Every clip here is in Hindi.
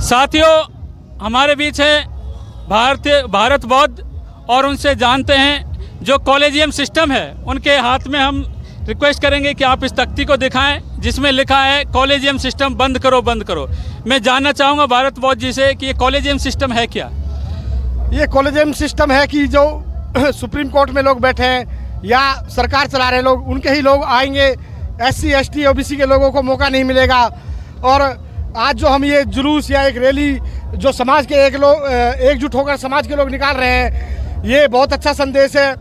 साथियों, हमारे बीच है भारत बौद्ध और उनसे जानते हैं जो कॉलेजियम सिस्टम है। उनके हाथ में हम रिक्वेस्ट करेंगे कि आप इस तख्ती को दिखाएं जिसमें लिखा है कॉलेजियम सिस्टम बंद करो बंद करो। मैं जानना चाहूँगा भारत बौद्ध जी से कि ये कॉलेजियम सिस्टम है क्या? ये कॉलेजियम सिस्टम है कि जो सुप्रीम कोर्ट में लोग बैठे हैं या सरकार चला रहे लोग, उनके ही लोग आएंगे। SC ST OBC के लोगों को मौका नहीं मिलेगा। और आज जो हम ये जुलूस या एक रैली जो समाज के एकजुट होकर समाज के लोग निकाल रहे हैं, ये बहुत अच्छा संदेश है।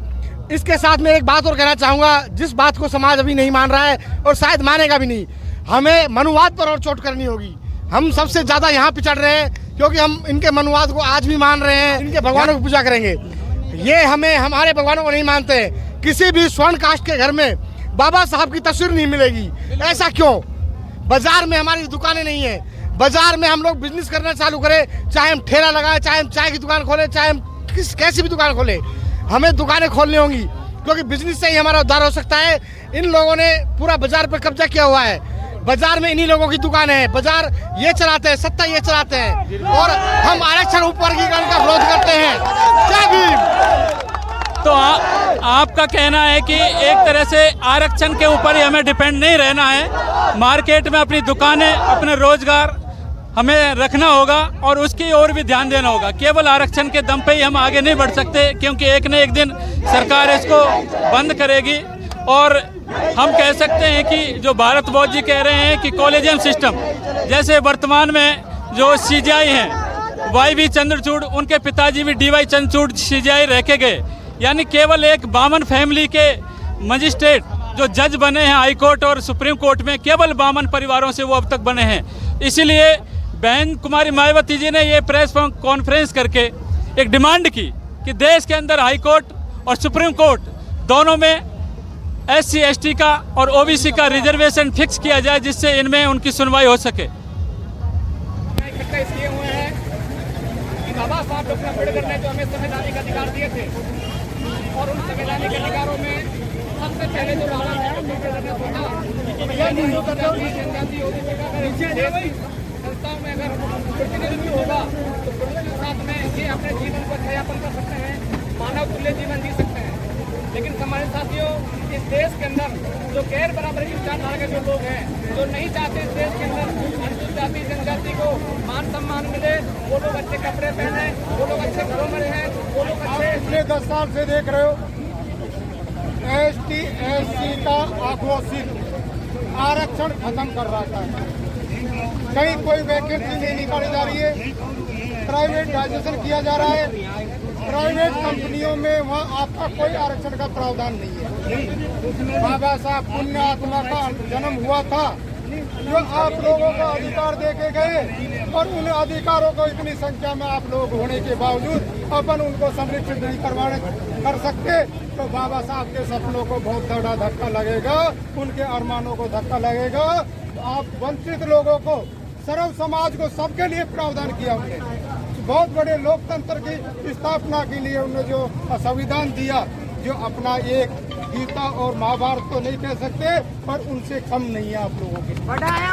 इसके साथ में एक बात और कहना चाहूँगा, जिस बात को समाज अभी नहीं मान रहा है और शायद मानेगा भी नहीं, हमें मनुवाद पर और चोट करनी होगी। हम सबसे ज़्यादा यहाँ पिछड़ रहे हैं क्योंकि हम इनके मनुवाद को आज भी मान रहे हैं, इनके भगवानों की पूजा करेंगे। ये हमारे भगवानों को नहीं मानते। किसी भी स्वर्ण कास्ट के घर में बाबा साहब की तस्वीर नहीं मिलेगी। ऐसा क्यों? बाजार में हमारी दुकानें नहीं है। बाजार में हम लोग बिजनेस करना चालू करें, चाहे हम ठेला लगाएं, चाहे हम चाय की दुकान खोलें, चाहे हम कैसी भी दुकान खोलें, हमें दुकानें खोलनी होंगी क्योंकि बिजनेस से ही हमारा उद्धार हो सकता है। इन लोगों ने पूरा बाजार पर कब्जा किया हुआ है। बाजार में इन्हीं लोगों की दुकान है। बाजार ये चलाते हैं, सत्ता ये चलाते हैं और हम आरक्षण उपवर्गीकरण का विरोध करते हैं। जय भीम। तो आपका कहना है कि एक तरह से आरक्षण के ऊपर ही हमें डिपेंड नहीं रहना है, मार्केट में अपनी दुकानें, अपने रोजगार हमें रखना होगा और उसकी ओर भी ध्यान देना होगा। केवल आरक्षण के दम पे ही हम आगे नहीं बढ़ सकते क्योंकि एक न एक दिन सरकार इसको बंद करेगी। और हम कह सकते हैं कि जो भारत बौद्ध जी कह रहे हैं कि कॉलेजियम सिस्टम, जैसे वर्तमान में जो CJI हैं YV चंद्रचूड़, उनके पिताजी भी DY चंद्रचूड़ CJI रह के गए, यानी केवल एक बामन फैमिली के मजिस्ट्रेट जो जज बने हैं हाई कोर्ट और सुप्रीम कोर्ट में, केवल बामन परिवारों से वो अब तक बने हैं। इसीलिए बहन कुमारी मायावती जी ने ये प्रेस कॉन्फ्रेंस करके एक डिमांड की कि देश के अंदर हाई कोर्ट और सुप्रीम कोर्ट दोनों में SC ST का और OBC का रिजर्वेशन फिक्स किया जाए जिससे इनमें उनकी सुनवाई हो सके। इसलिए हुए हैं कि बाबा साहब डॉक्टर अम्बेडकर ने जो हमें संवैधानिक अधिकार दिए थे और उन संवैधानिक अधिकारों में सबसे पहले जो बाबा साहब अम्बेडकर ने सोचा संस्थाओं में अगर प्रतिनिधित्व होगा तो के साथ में ये अपने जीवन को छयापन कर सकते हैं, मानव तुल्य जीवन जी सकते हैं। लेकिन हमारे साथियों, इस देश के अंदर जो गैर बराबरी की विचारधारा के जो लोग हैं, जो नहीं चाहते इस देश के अंदर अनुसूचित जाति जनजाति को मान सम्मान मिले, वो लोग अच्छे कपड़े पहने, वो लोग अच्छे घरों में रहें, वो लोग अच्छे। पिछले 10 साल से देख रहे हो ST SC का आक्रोशित आरक्षण खत्म कर रहा था। कहीं कोई वैकेंसी नहीं निकाली जा रही है, प्राइवेटाइजेशन किया जा रहा है। प्राइवेट कंपनियों में वहाँ आपका कोई आरक्षण का प्रावधान नहीं है। बाबा साहब पुण्य आत्मा का जन्म हुआ था जो आप लोगों को अधिकार दे के गए और उन अधिकारों को इतनी संख्या में आप लोग होने के बावजूद अपन उनको संरक्षित नहीं कर सकते, तो बाबा साहब के सपनों को बहुत बड़ा धक्का लगेगा, उनके अरमानों को धक्का लगेगा। आप वंचित लोगों को, सर्व समाज को, सबके लिए प्रावधान किया उन्होंने। बहुत बड़े लोकतंत्र की स्थापना के लिए उन्होंने जो संविधान दिया, जो अपना एक गीता और महाभारत तो नहीं कह सकते पर उनसे कम नहीं है आप लोगों के। बढ़ाया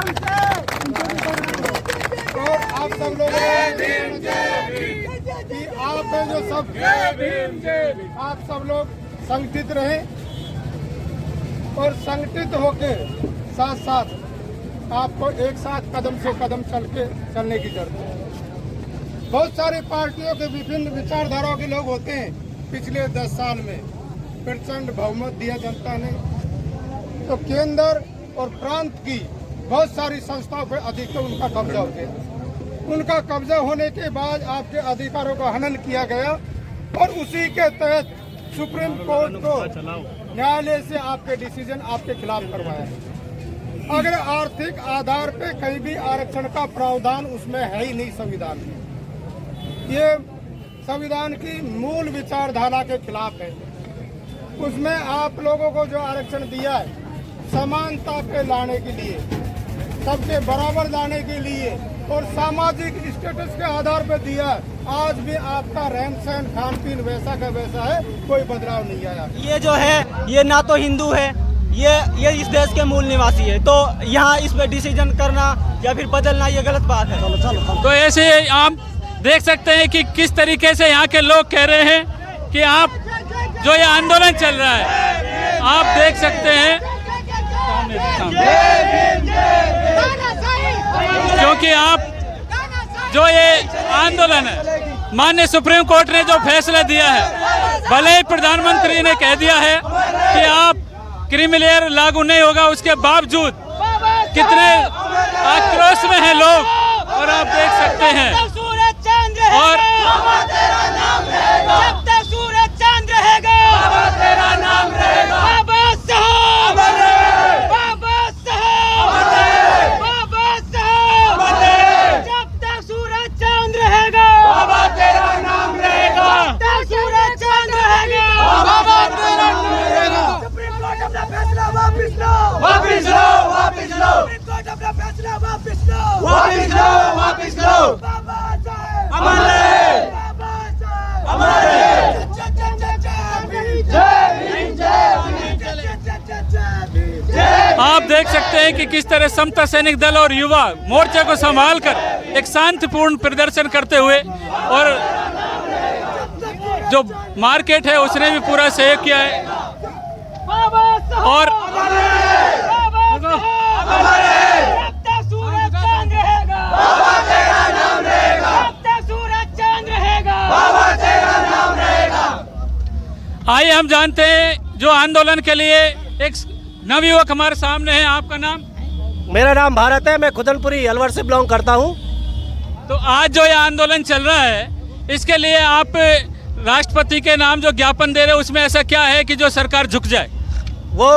और आप सब लोग कि आप जो सब आप सब लोग संगठित रहें और संगठित होकर साथ साथ आपको एक साथ कदम से कदम चलने की जरूरत है। बहुत सारी पार्टियों के विभिन्न विचारधाराओं के लोग होते हैं। पिछले 10 साल में प्रचंड बहुमत दिया जनता ने, तो केंद्र और प्रांत की बहुत सारी संस्थाओं पर अधिकतर उनका कब्जा हो गया। उनका कब्जा होने के बाद आपके अधिकारों का हनन किया गया और उसी के तहत सुप्रीम कोर्ट को न्यायालय से आपके डिसीजन आपके खिलाफ करवाया। अगर आर्थिक आधार पे कहीं भी आरक्षण का प्रावधान उसमें है ही नहीं संविधान में। ये संविधान की मूल विचारधारा के खिलाफ है। उसमें आप लोगों को जो आरक्षण दिया है समानता पे लाने के लिए, सबके बराबर लाने के लिए और सामाजिक स्टेटस के आधार पर दिया है। आज भी आपका रहन सहन खान पीन वैसा का वैसा है, कोई बदलाव नहीं आया। ये जो है ये ना तो हिंदू है, ये इस देश के मूल निवासी है, तो यहाँ इस पे डिसीजन करना या फिर बदलना ये गलत बात है। तो ऐसे आप देख सकते हैं कि किस तरीके से यहाँ के लोग कह रहे हैं कि आप जो ये आंदोलन चल रहा है, आप देख सकते हैं क्योंकि आप जो ये आंदोलन है, माननीय सुप्रीम कोर्ट ने जो फैसला दिया है, भले ही प्रधानमंत्री ने कह दिया है कि आप क्रीमी लेयर लागू नहीं होगा, उसके बावजूद कितने आक्रोश में हैं लोग, और आप देख सकते हैं। और आप देख सकते हैं कि किस तरह समता सैनिक दल और युवा मोर्चे को संभालकर एक शांतिपूर्ण प्रदर्शन करते हुए, और जो मार्केट है उसने भी पूरा सहयोग किया है। और आइए हम जानते हैं जो आंदोलन के लिए एक नवयुवक हमारे सामने है। आपका नाम? मेरा नाम भारत है, मैं खुदनपुरी अलवर से बिलोंग करता हूँ। तो आज जो ये आंदोलन चल रहा है, इसके लिए आप राष्ट्रपति के नाम जो ज्ञापन दे रहे हैं, उसमें ऐसा क्या है कि जो सरकार झुक जाए? वो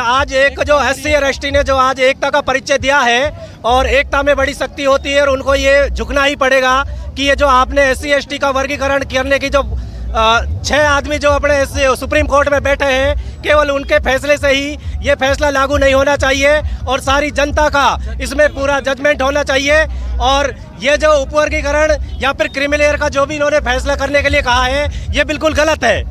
आज एक जो SC और ST ने जो आज एकता का परिचय दिया है, और एकता में बड़ी शक्ति होती है, और उनको ये झुकना ही पड़ेगा कि ये जो आपने SC ST का वर्गीकरण करने की जो 6 आदमी जो अपने सुप्रीम कोर्ट में बैठे हैं, केवल उनके फैसले से ही ये फैसला लागू नहीं होना चाहिए, और सारी जनता का इसमें पूरा जजमेंट होना चाहिए। और ये जो उपवर्गीकरण या फिर क्रीमी लेयर का जो भी इन्होंने फैसला करने के लिए कहा है, ये बिल्कुल गलत है।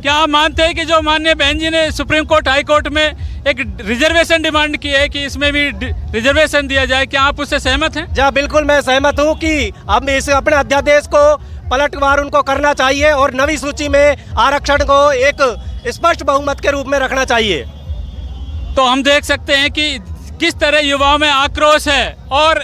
क्या आप मानते हैं कि जो माननीय बहन जी ने सुप्रीम कोर्ट, हाई कोर्ट में एक रिजर्वेशन डिमांड की है कि इसमें भी रिजर्वेशन दिया जाए, क्या आप उससे सहमत हैं? जी बिल्कुल, मैं सहमत हूँ कि अब इस अपने अध्यादेश को पलटवार उनको करना चाहिए, और नवी सूची में आरक्षण को एक स्पष्ट बहुमत के रूप में रखना चाहिए। तो हम देख सकते हैं कि किस तरह युवाओं में आक्रोश है, और